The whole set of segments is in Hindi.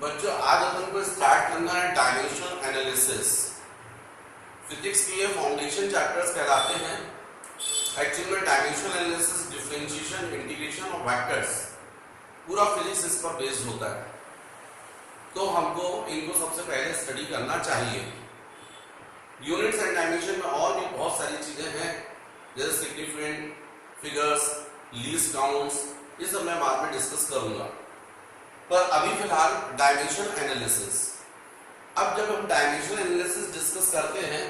बच्चों आज अपन को स्टार्ट करना है डायमेंशनल एनालिसिस। फिजिक्स के ये फाउंडेशन चैप्टर्स कहलाते हैं। एक्चुअली में डायमेंशनल एनालिसिस, डिफरेंशिएशन, इंटीग्रेशन और वेक्टर्स पूरा फिजिक्स इस पर बेस्ड होता है, तो हमको इनको सबसे पहले स्टडी करना चाहिए। यूनिट्स एंड डायमेंशन में और भी बहुत सारी चीजें हैं, जैसे सिग्निफिकेंट, फिगर्स, लीस्ट काउंट्स, ये सब मैं बाद में डिस्कस करूंगा। पर अभी फिलहाल डायमेंशन एनालिसिस। अब जब हम डायमेंशन एनालिसिस डिस्कस करते हैं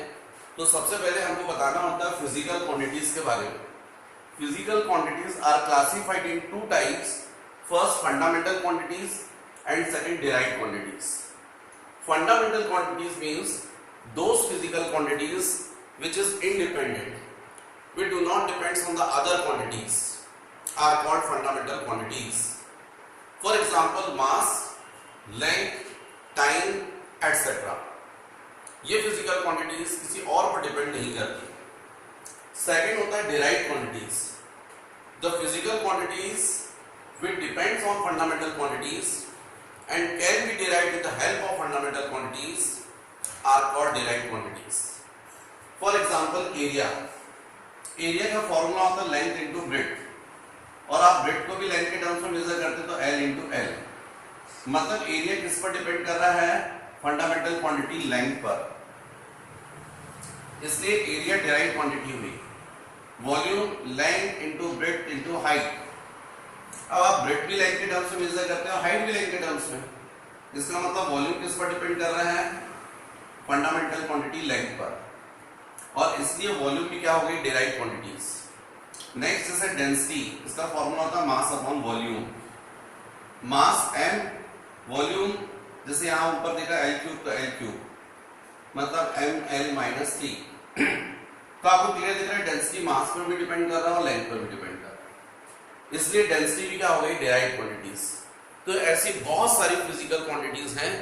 तो सबसे पहले हमको बताना होता है फिजिकल क्वांटिटीज के बारे में। Physical quantities are classified in two types, first fundamental quantities and second derived quantities. Fundamental quantities means those physical quantities which is independent, we do not depend on the other quantities, are called fundamental quantities. For example, mass, length, time, etc. ये physical quantities किसी और पर डिपेंड नहीं करती। सेकेंड होता है derived quantities. The physical quantities which depends on fundamental quantities and can be derived with the help of fundamental quantities are called derived quantities. For example, area. Area का फॉर्मूला होता है लेंथ इंटू ब्रेड्थ, और आप ब्रेड्थ को भी लेंथ के टर्म्स में मेजर करते तो L इंटू एल। मतलब एरिया किस पर डिपेंड कर रहा है? फंडामेंटल क्वांटिटी लेंथ पर, इसलिए एरिया डिराइव्ड क्वांटिटी हुई। Volume length into breadth into height. अब आप ब्रेड्थ भी लेंथ के टर्म्स में मेजर करते हो, हाइट भी लेंथ के टर्म्स में, इसका मतलब वॉल्यूम किस पर डिपेंड कर रहा है? फंडामेंटल क्वांटिटी लेंथ पर, और इसलिए वॉल्यूम भी क्या हो गई? Derived quantities. नेक्स्ट जैसे डेंसिटी, इसका फॉर्मूला होता है मास अपॉन वॉल्यूम। मास m, वॉल्यूम जैसे यहां ऊपर देखा L क्यूब, तो L क्यूब मतलब ml माइनस t। तो आपको क्लियर दिख रहा है डेंसिटी मास पर भी डिपेंड कर रहा है और लेंथ पर भी डिपेंड कर रहा है, इसलिए डेंसिटी भी क्या हो गई? Derived quantities. तो ऐसी बहुत सारी फिजिकल क्वांटिटीज हैं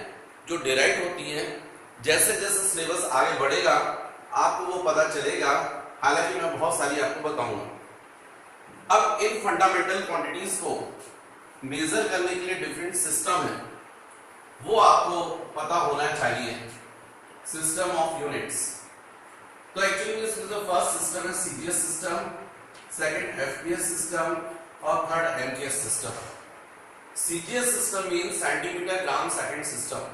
जो डिराइव्ड होती हैं। जैसे जैसे सिलेबस आगे बढ़ेगा आपको वो पता चलेगा, हालांकि मैं बहुत सारी आपको बताऊंगा। अब इन फंडामेंटल क्वांटिटीज को मेजर करने के लिए डिफरेंट सिस्टम है, वो आपको पता होना चाहिए। सिस्टम ऑफ यूनिट्स, तो एक्चुअली इसमें जो फर्स्ट सिस्टम है CGS system, second FPS system और third MKS system. CGS system means centimetre gram second system.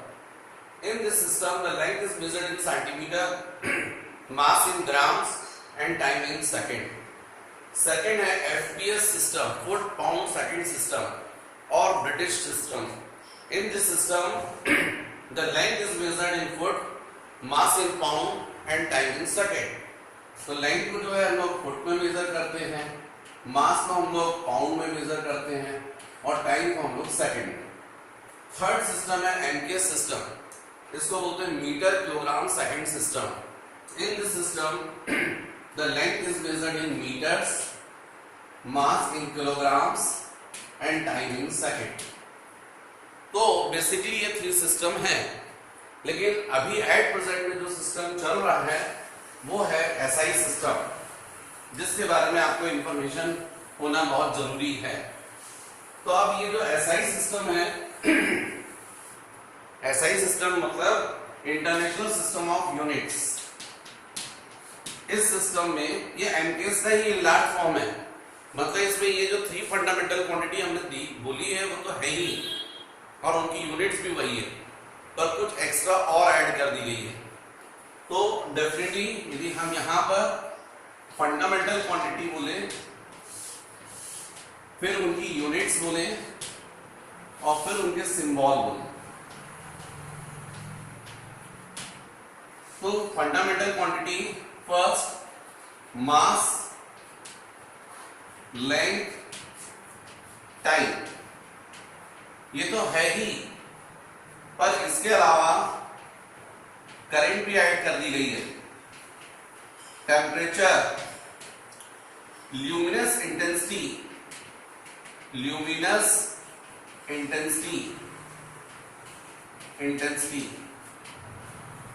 In this system, the length is measured in centimeter, mass in grams, and time in second. Second है FPS system, foot pound second system, और British system. In this system, the length is measured in foot, mass in pound, and time in second. तो length को जो है हम लोग फुट में मेजर करते हैं, मास को हम लोग पाउंड में मेजर करते हैं, और टाइम को हम लोग सेकंड में। थर्ड सिस्टम है एमकेएस सिस्टम, इसको बोलते हैं metre kilogram second system. In this system the length is measured in metres, mass in kilograms and time in second. तो बेसिकली ये थ्री सिस्टम है, लेकिन अभी एट प्रेजेंट में जो सिस्टम चल रहा है वो है एसआई सिस्टम, जिसके बारे में आपको इंफॉर्मेशन होना बहुत जरूरी है। तो अब ये जो एसआई सिस्टम है, एसआई सिस्टम मतलब इंटरनेशनल सिस्टम ऑफ यूनिट्स। इस सिस्टम में ये एमकेएस का ही लार्ज फॉर्म है, मतलब इसमें ये जो थ्री फंडामेंटल क्वांटिटी हमने दी बोली है वो तो है ही, और उनकी यूनिट्स भी वही है, पर कुछ एक्स्ट्रा और ऐड कर दी गई है। तो डेफिनेटली यदि हम यहाँ पर फंडामेंटल क्वांटिटी बोले, फिर उनकी यूनिट्स बोले, और फिर उनके सिंबल बोले, तो fundamental quantity first mass, length, time, ये तो है ही, पर इसके अलावा करंट भी ऐड कर दी गई है। टेम्परेचर, ल्यूमिनस इंटेंसिटी,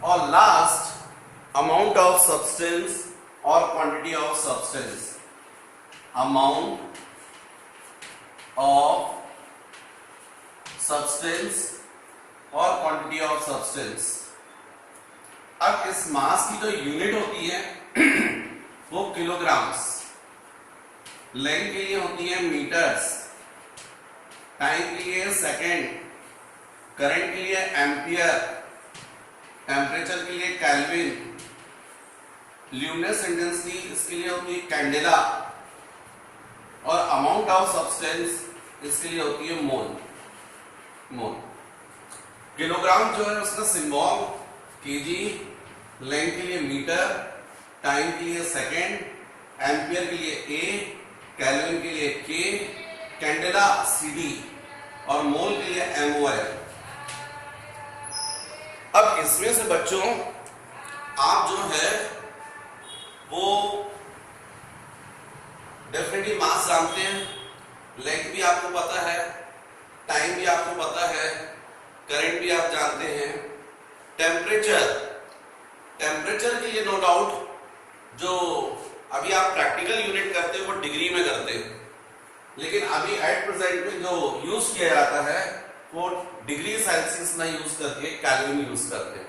और लास्ट अमाउंट ऑफ सब्सटेंस और quantity of substance. Amount of substance और क्वांटिटी ऑफ सब्सटेंस। अब इस मास की जो यूनिट होती है वो किलोग्राम्स, लेंथ के लिए होती है मीटर्स, टाइम के लिए सेकेंड, करंट के लिए एम्पियर, टेम्परेचर के लिए केल्विन, ल्यूमिनस इंटेंसिटी इसके लिए होती है कैंडेला, और अमाउंट ऑफ सब्सटेंस इसके लिए होती है मोल। मोल किलोग्राम जो है उसका सिंबल केजी, लेंथ के लिए मीटर, टाइम के लिए सेकेंड, एम्पियर के लिए ए, केल्विन के लिए के, कैंडेला सीडी और मोल के लिए एमओएल। अब इसमें से बच्चों आप जो है वो डेफिनेटली मास जानते हैं, लेंथ भी आपको पता है, टाइम भी आपको पता है, करंट भी आप जानते हैं। टेम्परेचर के लिए नो डाउट जो अभी आप प्रैक्टिकल यूनिट करते हैं वो डिग्री में करते हैं, लेकिन अभी एट प्रेजेंट में जो यूज किया जाता है वो डिग्री सेल्सियस ना यूज करके केल्विन यूज करते हैं।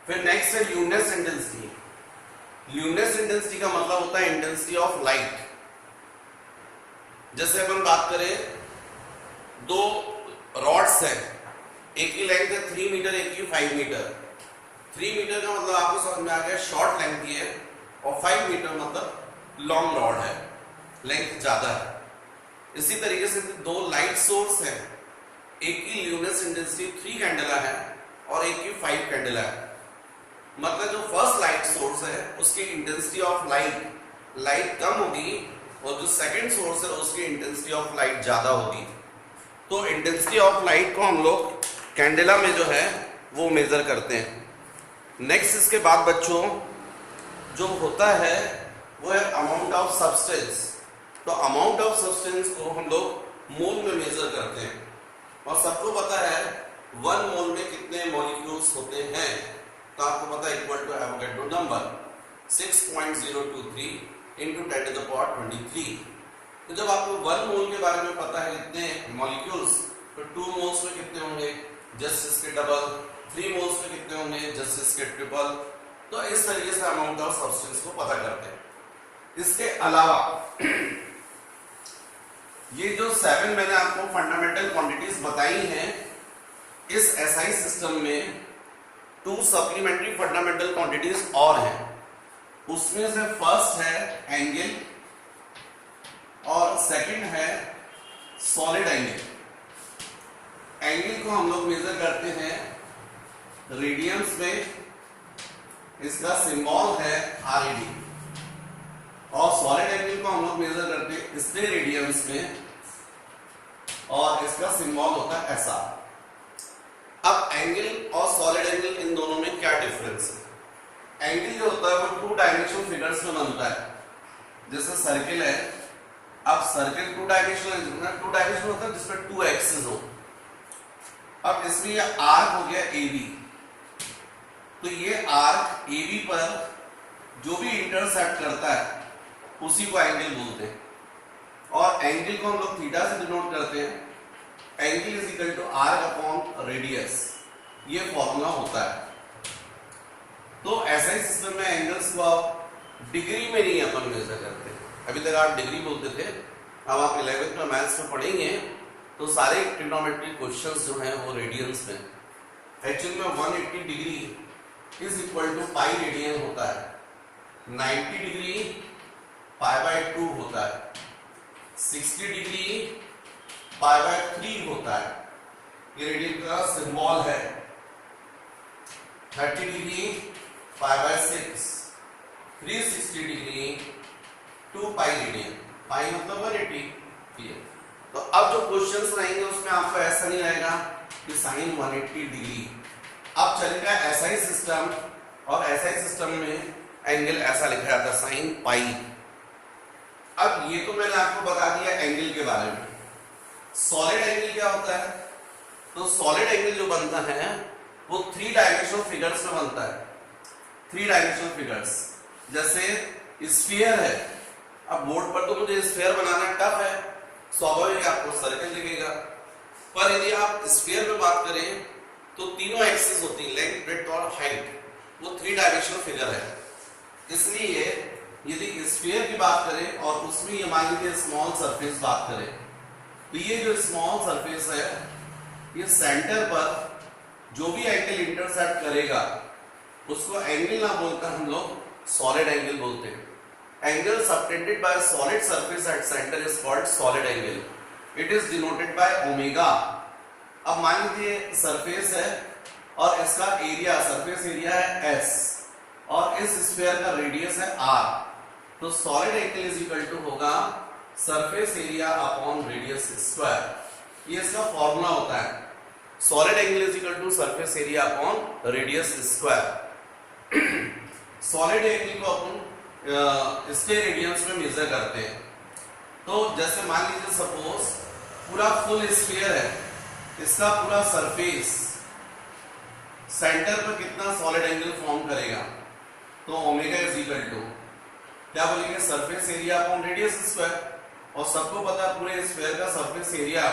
फिर नेक्स्ट है ल्यूमिनस इंटेंसिटी। ल्यूमिनस इंटेंसिटी का मतलब होता है इंटेंसिटी ऑफ लाइट। जैसे अपन बात करें, दो रॉड्स हैं, एक की लेंथ है 3 मीटर, एक की 5 मीटर। 3 मीटर का मतलब आपको समझ में आ गया शॉर्ट लेंथ की है, और 5 मीटर मतलब लॉन्ग रॉड है, लेंथ ज्यादा है। इसी तरीके से दो लाइट सोर्स है, एक की ल्यूमिनस इंटेंसिटी 3 कैंडेला है और एक की 5 कैंडेला है। मतलब जो फर्स्ट लाइट सोर्स है उसकी इंटेंसिटी ऑफ लाइट कम होगी, और जो सेकंड सोर्स है उसकी इंटेंसिटी ऑफ लाइट ज्यादा होगी। तो इंटेंसिटी ऑफ लाइट को हम लोग कैंडेला में जो है वो मेजर करते हैं। नेक्स्ट इसके बाद बच्चों जो होता है वो है अमाउंट ऑफ सब्सटेंस। तो अमाउंट ऑफ सब्सटेंस को हम लोग मोल में मेजर करते हैं, और सबको पता है 1 मोल में कितने मॉलिक्यूल्स होते हैं। तो आपको पता है equal to Avogadro number 6.023 into 10 to the power 23। तो जब आपको 1 मोल के बारे में पता है कितने मॉलिक्यूल्स, तो 2 मोल्स में कितने होंगे, जस्ट इसके डबल, 3 मोल्स में कितने होंगे, जस्ट इसके ट्रिपल। तो इस तरीके से अमाउंट ऑफ सब्सटेंस को पता करते हैं। इसके अलावा ये जो 7 मैंने आपको फंडामेंटल क्वांटिटीज बताई हैं, इस एसआई सिस्टम में 2 सप्लीमेंट्री फंडामेंटल क्वांटिटीज और हैं। उसमें से फर्स्ट है एंगल और सेकंड है सॉलिड एंगल। एंगल को हम लोग मेजर करते हैं रेडियंस में, इसका सिंबल है RAD, और सॉलिड एंगल को हम लोग मेजर करते हैं इसके रेडियंस में, और इसका सिंबल होता है SR। अब एंगल और सॉलिड एंगल इन दोनों में क्या डिफरेंस है? एंगल जो होता है वो 2 डायमेंशनल फिगर्स में बनता है। जैसे सर्किल है, अब सर्किल 2 डायमेंशनल होता है जिसमें 2 एक्सिस हो। अब इसमें ये आर्क हो गया AB, तो ये आर्क AB पर जो भी इंटरसेक्ट करता है उसी को एंगल बोलते हैं, और एंगल को हम लोग थीटा से डिनोट करते हैं। Angle is equal to arc upon radius, ये फॉर्मूला होता है। तो ऐसा ही सिस्टम में एंगल्स को आप डिग्री में नहीं अपन मेजर करते। अभी तक आप डिग्री बोलते थे, अब आप 11th में मैथ्स में पढ़ेंगे तो सारे ट्रिग्नोमेट्री क्वेश्चंस जो हैं वो रेडियंस में। एक्चुअली में 180 degree is equal to pi radian होता है, 90 डिग्री π/2 होता है, 60 डिग्री π/3 होता है, ये रेडियन का सिंबल है। 30 डिग्री π/6, 360 डिग्री 2 पाई रेडियन, पाई मतलब 180। तो अब जो क्वेश्चंस रहेंगे उसमें आपको ऐसा नहीं रहेगा कि साइन 180 डिग्री। अब चलेगा एसआई सिस्टम, और एसआई सिस्टम में एंगल ऐसा लिखा जाता है साइन पाई। अब ये तो मैंने आपको बता दिया एंगल के बारे में। सॉलिड एंगल क्या होता है? तो सॉलिड एंगल जो बनता है वो 3 डायमेंशनल फिगर्स में बनता है। 3 डायमेंशनल फिगर्स, जैसे स्फीयर है। अब बोर्ड पर तो मुझे स्फीयर बनाना टफ है, स्वाभाविक आपको सर्कल दिखेगा। पर यदि आप स्फीयर में बात करें तो तीनों एक्सिस होती है, लेंथ, ब्रेड्थ और हाइट, वो 3 डायमेंशनल फिगर है। इसलिए यदि स्फीयर की बात करें और उसमें ये मान लीजिए स्मॉल सरफेस बात करें, तो ये जो स्मॉल सरफेस है, ये सेंटर पर जो भी एंगल इंटरसेक्ट करेगा उसको एंगल ना बोलकर हम लोग सॉलिड एंगल बोलते हैं। Angle subtended bye solid surface at centre is called solid angle, it is denoted by omega. अब मान लीजिए सरफेस है और इसका एरिया, सरफेस एरिया है S और इस स्फीयर का रेडियस है R, तो solid angle is equal to होगा surface area upon radius square. ये इसका फॉर्मूला होता है, solid angle is equal to surface area upon radius square. Solid angle को अपन स्टेरेडियंस में मेजर करते हैं। तो जैसे मान लीजिए सपोज पूरा फुल स्फीयर है, इसका पूरा सरफेस सेंटर पर कितना सॉलिड एंगल फॉर्म करेगा, तो ओमेगा इज इक्वल टू क्या बोलेंगे, surface area upon radius square. और सबको पता है पूरे स्फीयर का सरफेस एरिया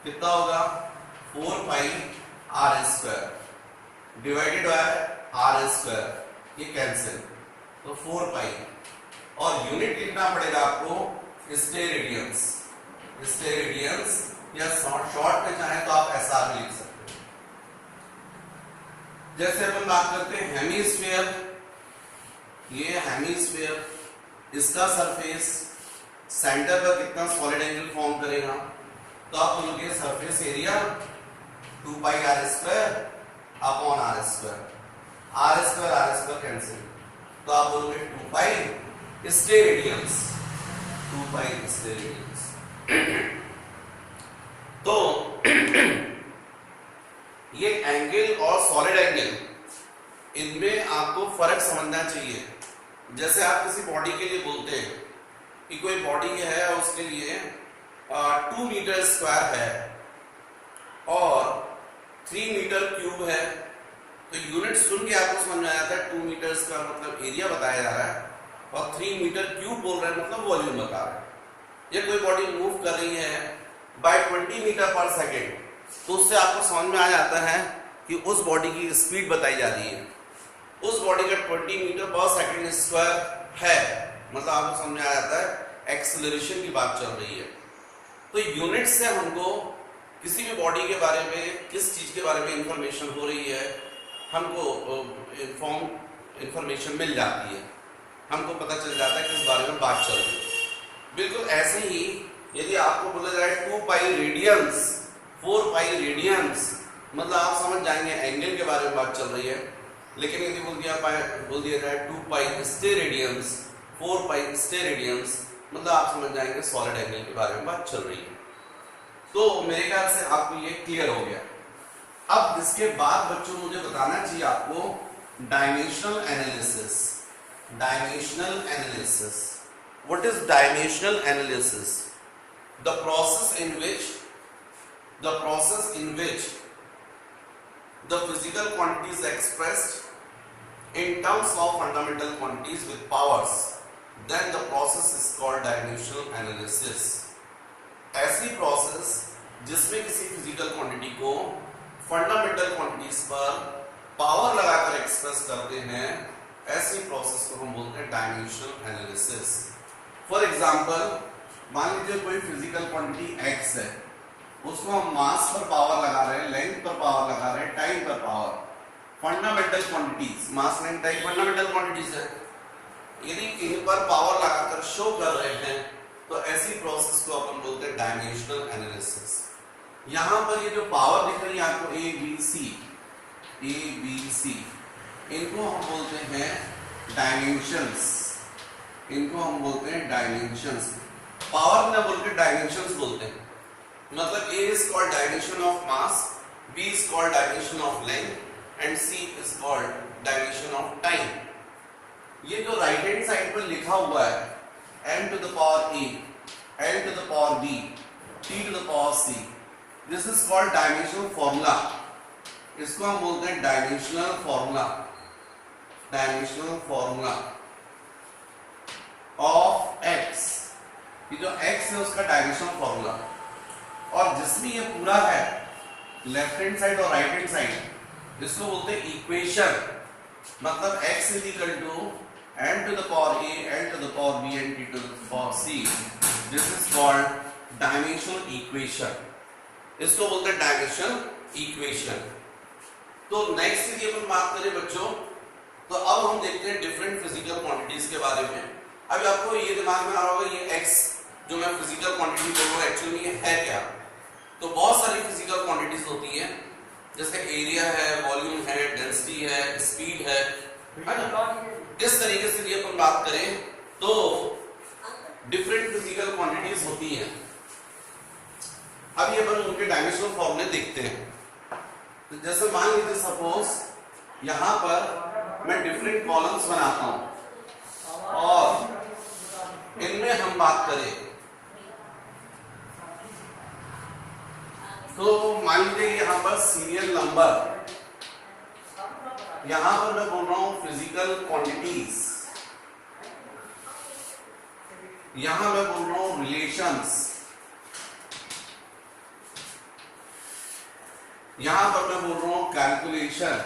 कितना होगा, 4 पाई r square divided by r square, ये कैंसिल, तो 4 पाई। और यूनिट लिखना पड़ेगा आपको स्टेरेडियंस, स्टेरेडियंस या शॉर्ट में चाहे तो आप SR में लिख सकते हो। जैसे अपन बात करते हैं हेमीस्फीयर, ये हेमीस्फीयर, इसका सरफेस सेंटर पर कितना सॉलिड एंगल फॉर्म करेगा, तो आप बोलोगे सरफेस एरिया 2 पाई r square upon r square, r square cancel, तो आप बोलोगे 2 पाई स्टेरेडियंस, 2 पाई स्टेरेडियंस। तो ये एंगल और सॉलिड एंगल, इनमें आपको फर्क समझना चाहिए। जैसे आप किसी बॉडी के लिए बोलते हैं कि कोई बॉडी है और उसके लिए 2 मीटर स्क्वायर है और 3 मीटर क्यूब है, तो यूनिट सुन के आपको समझ में आ जाता है 2 मीटर स्क्वायर मतलब एरिया बताया जा रहा है और 3 मीटर क्यूब बोल रहा है मतलब वॉल्यूम बता रहा है। ये कोई बॉडी मूव कर रही है बाय 20 मीटर पर सेकेंड, तो उससे आपको समझ में आ जाता है कि उस बॉडी की स्पीड बताई जा रही है, उस बॉडी का 20 मीटर पर सेकेंड स्क्वायर है, मतलब आपको समझ में आ जाता है एक्सेलरेशन की बात चल रही है। तो यूनिट से हमको किसी भी बॉडी के बारे में, किस चीज के बारे में इंफॉर्मेशन हो रही है, हमको इंफॉर्मेशन मिल जाती है, हमको पता चल जाता है किस बारे में बात चल रही है। बिल्कुल ऐसे ही यदि आपको बोला जाए 2 पाई रेडियंस, 4 पाई रेडियंस, मतलब आप समझ जाएंगे एंगल के बारे में बात चल रही है। लेकिन यदि बोल दिया जाए 2 पाई स्टेरेडियंस, 4 पाई स्टेरेडियंस, मतलब आप समझ जाएंगे सॉलिड एंगल के बारे में बात चल रही है। तो मेरे ख्याल से आपको ये क्लियर हो गया। अब इसके बाद बच्चों मुझे बताना चाहिए आपको dimensional analysis. Dimensional analysis, what is dimensional analysis? The process in which the physical quantities expressed in terms of fundamental quantities with powers, then the process is called dimensional analysis. ऐसी प्रोसेस जिसमें किसी फिजिकल क्वांटिटी को फंडामेंटल क्वांटिटीज पर पावर लगाकर एक्सप्रेस करते हैं, ऐसी प्रोसेस को हम बोलते हैं डायमेंशनल एनालिसिस। फॉर एग्जांपल, मान लीजिए कोई फिजिकल क्वांटिटी x है, उसको हम मास पर पावर लगा रहे हैं, लेंथ पर पावर लगा रहे हैं, टाइम पर पावर, फंडामेंटल क्वांटिटीज, मास, लेंथ, टाइम फंडामेंटल क्वांटिटीज है। यदि इन पर पावर लगाकर शो कर रहे हैं तो ऐसी प्रोसेस को अपन बोलते हैं डायमेंशनल एनालिसिस। यहां पर ये जो पावर दिख रही है आपको A B C, इनको हम बोलते हैं डायमेंशंस, इनको हम बोलते हैं डायमेंशंस। पावर ना बोलकर डायमेंशंस बोलते हैं। मतलब A is called dimension of mass, B is called dimension of length and C is called dimension of time। ये जो राइट हैंड साइड पर लिखा हुआ है m to the power A, l to the power B, t to the power C, this is called dimensional formula। इसको हम बोलते हैं dimensional formula, dimensional formula of x। ये जो x है उसका डायमेंशनल फॉर्मूला। और जिसमें ये पूरा है लेफ्ट हैंड साइड और राइट हैंड साइड, इसको बोलते हैं इक्वेशन। मतलब x is equal to n to the power a, n to the power b, n to the power c, this is called dimensional equation. इसको बोलते हैं डायमेंशनल इक्वेशन। तो नेक्स्ट यदि अपन बात करें बच्चों, तो अब हम देखते हैं डिफरेंट फिजिकल क्वांटिटीज के बारे में। अभी आपको ये दिमाग में आ रहा होगा ये x जो मैं फिजिकल क्वांटिटी बोल रहा हूँ एक्चुअली ये है क्या। तो बहुत सारी फिजिकल क्वांटिटीज होती हैं, जैसे एरिया है, वॉल्यूम है, डेंसिटी है, स्पीड है ना। इस तरीके से यदि अपन बात करें तो डिफरेंट फिजिकल क्वांटिटीज होती हैं। अब ये अपन उनके डायमेंशनल फॉर्मूले देखते हैं। तो जैसे मान लीजिए सपोज यहां पर मैं डिफरेंट कॉलम्स बनाता हूं और इनमें हम बात करें तो मान लीजिए यहां पर सीरियल नंबर, यहां पर मैं बोल रहा हूं फिजिकल क्वांटिटीज, यहां मैं बोल रहा हूं रिलेशंस, यहां पर मैं बोल रहा हूं कैलकुलेशन,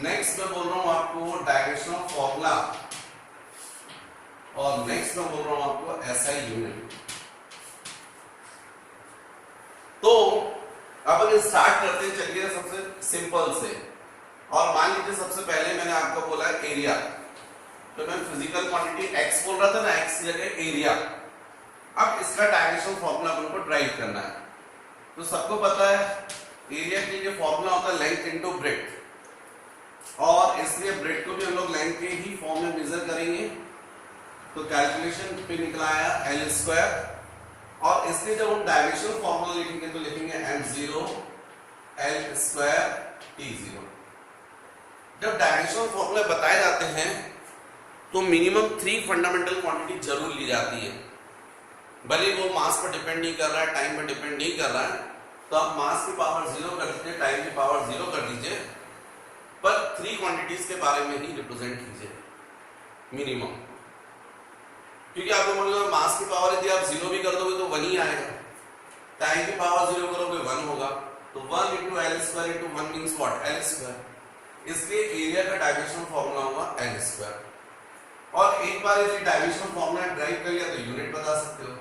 नेक्स्ट मैं बोल रहा हूं आपको डायमेंशनल फॉर्मूला, और नेक्स्ट मैं बोल रहा हूं आपको एसआई यूनिट। तो अपन स्टार्ट करते हैं, चलिए सबसे सिंपल से। और मान लीजिए सबसे पहले मैंने आपको बोला एरिया, तो मैं फिजिकल क्वांटिटी x बोल रहा था ना, x की जगह एरिया। अब इसका डायमेंशनल फॉर्मूला अपन को ड्राइव करना है। तो सबको पता है एरिया के लिए फॉर्मूला होता है लेंथ इनटू ब्रेड्थ, और इसलिए ब्रेड्थ को भी हम लोग लेंथ के ही फॉर्म में मेजर करेंगे। तो कैलकुलेशन पे निकला आया l स्क्वायर, और इसलिए जब हम डायमेंशनल फॉर्मूला लिखेंगे तो लिखेंगे m0 l स्क्वायर t0। जब डायमेंशनल फॉर्मूला बताए जाते हैं तो मिनिमम 3 फंडामेंटल क्वांटिटी जरूर ली जाती है, भले वो मास पर डिपेंड नहीं कर रहा है, टाइम पर डिपेंड नहीं कर रहा है। तो आप मास की पावर 0 कर दीजिए, टाइम की पावर 0 कर दीजिए, पर 3 क्वांटिटीज के बारे में ही रिप्रेजेंट कीजिए मिनिमम। क्योंकि आपको मतलब मास की पावर यदि आप 0 भी कर दोगे तो 1 ही आएगा, टाइम की पावर 0 करोगे 1 होगा, तो 1 into l square into 1 means what, l square। इसलिए एरिया का डायमेंशनल फॉर्मूला होगा l square। और एक बार यदि डायमेंशनल फॉर्मूला ड्राइव कर लिया तो यूनिट बता सकते हो।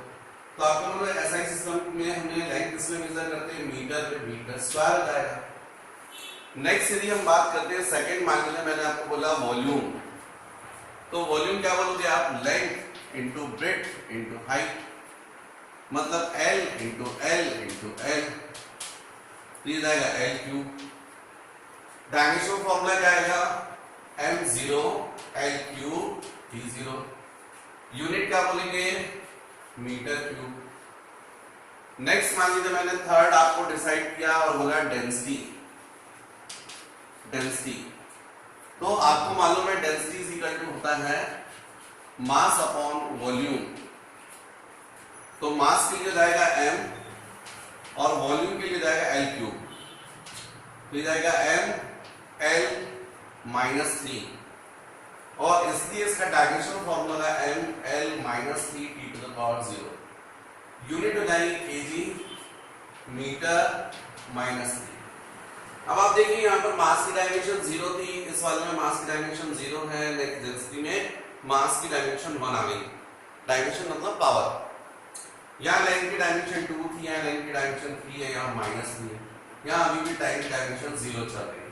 तो आपको मतलब एसआई सिस्टम में हमने लेंथ किसमें मेजर करते हैं, मीटर में, मीटर स्क्वायर हो जाएगा। नेक्स्ट यदि हम बात करते हैं सेकंड, मान लीजिए मैंने आपको बोला वॉल्यूम। तो वॉल्यूम क्या बोलोगे आप, length into breadth into height, मतलब L into L into L, ये जाएगा L क्यूब। डायमेंशनल फॉर्मूला क्या आएगा, m0 L cube t0। Unit क्या बोलेंगे, मीटर क्यूब। नेक्स्ट मान लीजिए मैंने थर्ड आपको डिसाइड किया और बोला डेंसिटी। डेंसिटी तो आपको मालूम है डेंसिटी इज इक्वल टू होता है मास अपॉन वॉल्यूम। तो मास के लिए जाएगा m और वॉल्यूम के लिए जाएगा l क्यूब, तो जाएगा m l माइनस 3, और इसलिए इसका डायमेंशनल फॉर्मूला है m l minus 3 t to the power 0। Unit हो जाएगी केजी, मीटर माइनस 3। अब आप देखिए यहाँ पर मास की डायमेंशन 0 थी, इस वाले में मास की डायमेंशन 0 है, नेक्स्ट डेंसिटी में मास की डायमेंशन 1 आ गई। डायमेंशन मतलब पावर। यहाँ लेंथ की डायमेंशन 2 थी, यहाँ लेंथ की डायमेंशन 3 है, यहाँ माइनस 3 है, यहाँ अभी भी टाइम की डायमेंशन 0 चल रही है।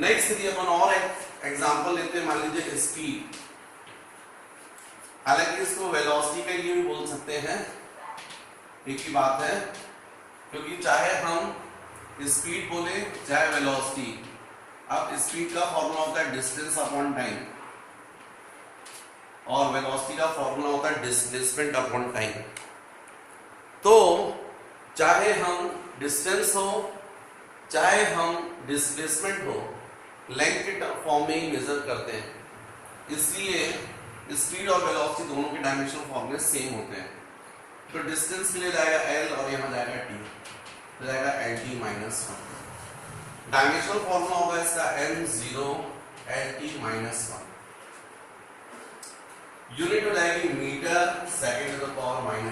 नेक्स्ट यदि अपन और एक एग्जांपल लेते हैं, मान लीजिए स्पीड। हालांकि इसको वेलोसिटी के लिए भी बोल सकते हैं, एक ही बात है, क्योंकि चाहे हम स्पीड बोले चाहे वेलोसिटी। अब स्पीड का फॉर्मूला होता है डिस्टेंस अपॉन टाइम, और वेलोसिटी का फॉर्मूला होता है डिस्प्लेसमेंट अपॉन टाइम। तो चाहे हम डिस्टेंस हो चाहे हम डिस्प्लेसमेंट हो, लेंथ के फॉर्म में ही मेजर करते हैं, इसलिए स्पीड और वेलोसिटी दोनों के डायमेंशनल फॉर्मूले सेम होते हैं। तो डिस्टेंस के लिए जाएगा l और यहाँ जाएगा t, तो जाएगा lt माइनस 1। डायमेंशनल फॉर्मूला होगा इसका m0 lt माइनस 1। यूनिट हो जाएगी मीटर सेकेंड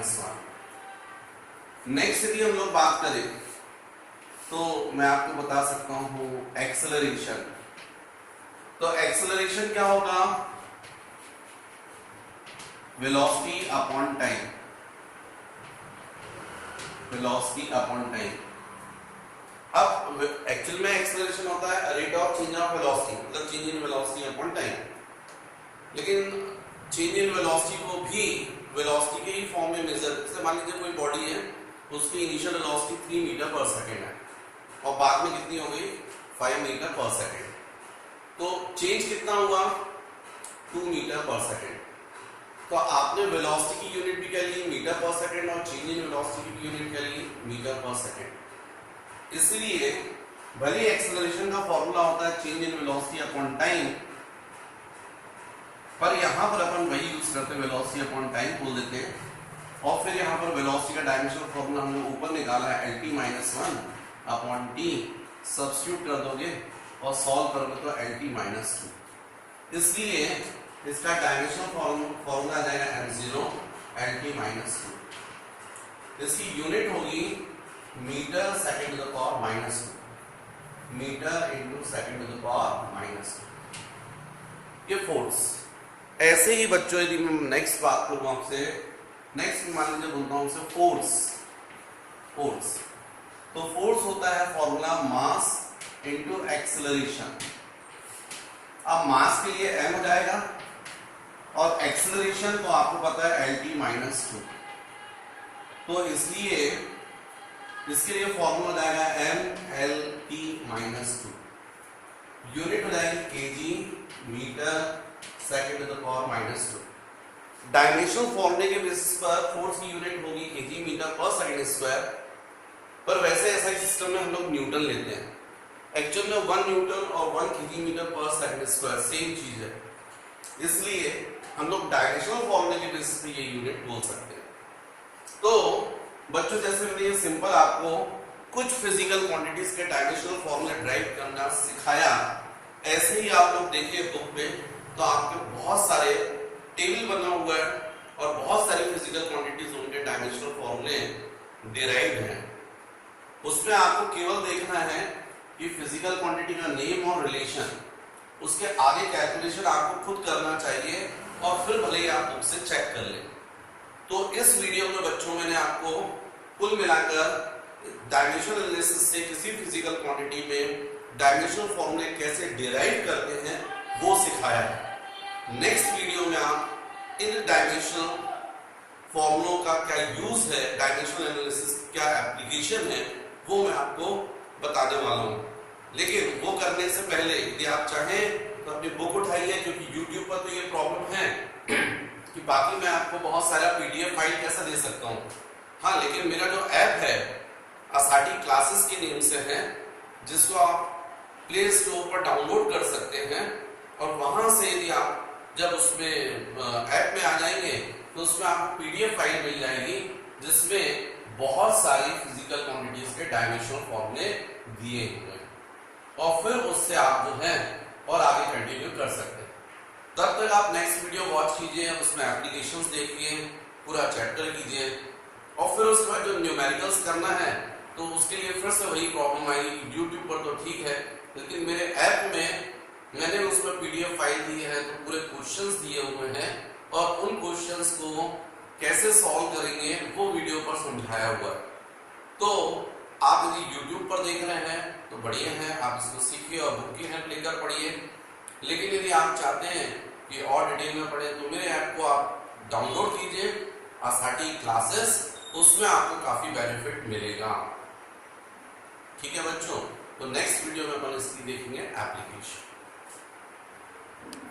-1। नेक्स्ट यदि हम लोग बात करें तो मैं आपको बता सकता हूं एक्सेलरेशन। तो एक्सेलरेशन क्या होगा? Velocity upon time, velocity upon time. अब एक्चुअल में एक्सेलरेशन होता है rate of change of velocity, मतलब change in velocity upon time. लेकिन चेंज इन वेलोसिटी को भी वेलोसिटी के ही फॉर्म में मेजर, जैसे मान लीजिए कोई बॉडी है, उसकी initial velocity 3 metre per second है और बाद में कितनी हो गई 5 मीटर पर सेकेंड, तो चेंज कितना हुआ 2 मीटर पर सेकेंड। तो आपने वेलोसिटी की यूनिट भी क्या ली मीटर पर सेकेंड और चेंज इन वेलोसिटी की यूनिट क्या ली मीटर पर सेकेंड। इसलिए भले एक्सेलरेशन का फॉर्मूला होता है change in velocity upon time, पर यहां पर अपन वही यूज करते हैं वेलोसिटी अपॉन टाइम बोल देते हैं। और फिर यहां पर वेलोसिटी का डायमेंशनल फॉर्मूला हमने ऊपर निकाला है LT-1 अपॉन T, सब्स्टिट्यूट कर दोगे और सॉल्व करोगे तो LT-2। इसलिए इसका डायमेंशनल फॉर्मूला आ जाएगा m0 LT-2। इसकी यूनिट होगी metre second to the power -2, metre into second to the power -2। ये फोर्स। ऐसे ही बच्चों यदि मैं नेक्स्ट बात करूं आपसे, नेक्स्ट मान लीजिए बोलता हूं आपसे फोर्स। फोर्स तो फोर्स होता है फॉर्मूला मास इंटू एक्सेलरेशन। अब मास के लिए m हो जाएगा और एक्सेलरेशन तो आपको पता है LT-2, तो इसलिए इसके लिए फॉर्मूला हो जाएगा mLT-2, यूनिट हो जाएगी kg metre second to the power -2। Dimensional फॉर्मूले के बेसिस पर फोर्स की यूनिट होगी kg metre per second square, पर वैसे ऐसा ही सिस्टम में हम लोग न्यूटन लेते हैं। एक्चुअल में 1 न्यूटन और 1 kg metre per second square same चीज है, इसलिए हम लोग डायमेंशनल फॉर्मूले के बेसिस पे ये यूनिट बोल सकते हैं। तो बच्चों जैसे मैंने ये सिंपल आपको कुछ फिजिकल क्वांटिटीज के डायमेंशनल फॉर्मूले ड्राइव करना सिखाया, ऐसे ही आप लोग देखिए बुक में तो आपके बहुत सारे टेबल बना हुआ है और बहुत सारी फिजिकल क्वांटिटीज उनके डायमेंशनल फॉर्मूले डिराइव्ड हैं। उसमें आपको केवल देखना है कि फिजिकल क्वांटिटी का नेम और रिलेशन, उसके आगे कैलकुलेशन आपको खुद करना चाहिए और फिर भले ही आप बुक से चेक कर लें। तो इस वीडियो में बच्चों मैंने आपको कुल मिलाकर डायमेंशनल एनालिसिस से किसी फिजिकल क्वांटिटी में डायमेंशनल फॉर्मूले कैसे डिराइव करते हैं वो सिखाया है। नेक्स्ट वीडियो में आप इन डायमेंशनल फॉर्मूलों का क्या यूज है, डायमेंशनल एनालिसिस क्या एप्लीकेशन है, वो मैं आपको बताने वाला हूँ। लेकिन वो करने से पहले यदि आप चाहें तो अपनी बुक उठाइए, क्योंकि YouTube पर तो ये प्रॉब्लम है कि बाकी मैं आपको बहुत सारा PDF फाइल कैसा दे सकता हूँ। हाँ, लेकिन मेरा जो ऐप है आसाटी क्लासेस के नेम से है, जिसको आप प्ले स्टोर पर डाउनलोड कर सकते हैं और वहां से यदि आप जब उसमें ऐप में आ जाएंगे तो उसमें आपको PDF फाइल मिल जाएगी जिसमें बहुत सारी फिजिकल क्वांटिटीज के डायमेंशनल फॉर्मूले दिए हुए हैं और फिर उससे आप जो है और आगे कंटिन्यू कर सकते हैं। तब तक आप नेक्स्ट वीडियो वॉच कीजिए, उसमें एप्लीकेशंस देखिए, पूरा चैप्टर कीजिए और फिर उसके बाद जो न्यूमेरिकल्स करना है तो उसके लिए फिर से वही प्रॉब्लम आएगी। YouTube पर तो ठीक है, लेकिन मेरे ऐप में मैंने उसमें PDF फाइल दी है, तो पूरे क्वेश्चंस दिए हुए हैं और उन क्वेश्चंस को कैसे सॉल्व करेंगे वो वीडियो पर समझाया हुआ है। तो आप यदि YouTube पर देख रहे हैं तो बढ़िया है, आप इसको सीखिए और बुक की हेल्प लेकर पढ़िए। लेकिन यदि आप चाहते हैं कि और डिटेल में पढ़े तो मेरे ऐप को आप डाउनलोड कीजिए, आसाटी क्लासेस, उसमें आपको काफी बेनिफिट मिलेगा। ठीक है बच्चों, तो नेक्स्ट वीडियो में अपन इसकी देखेंगे एप्लीकेशन।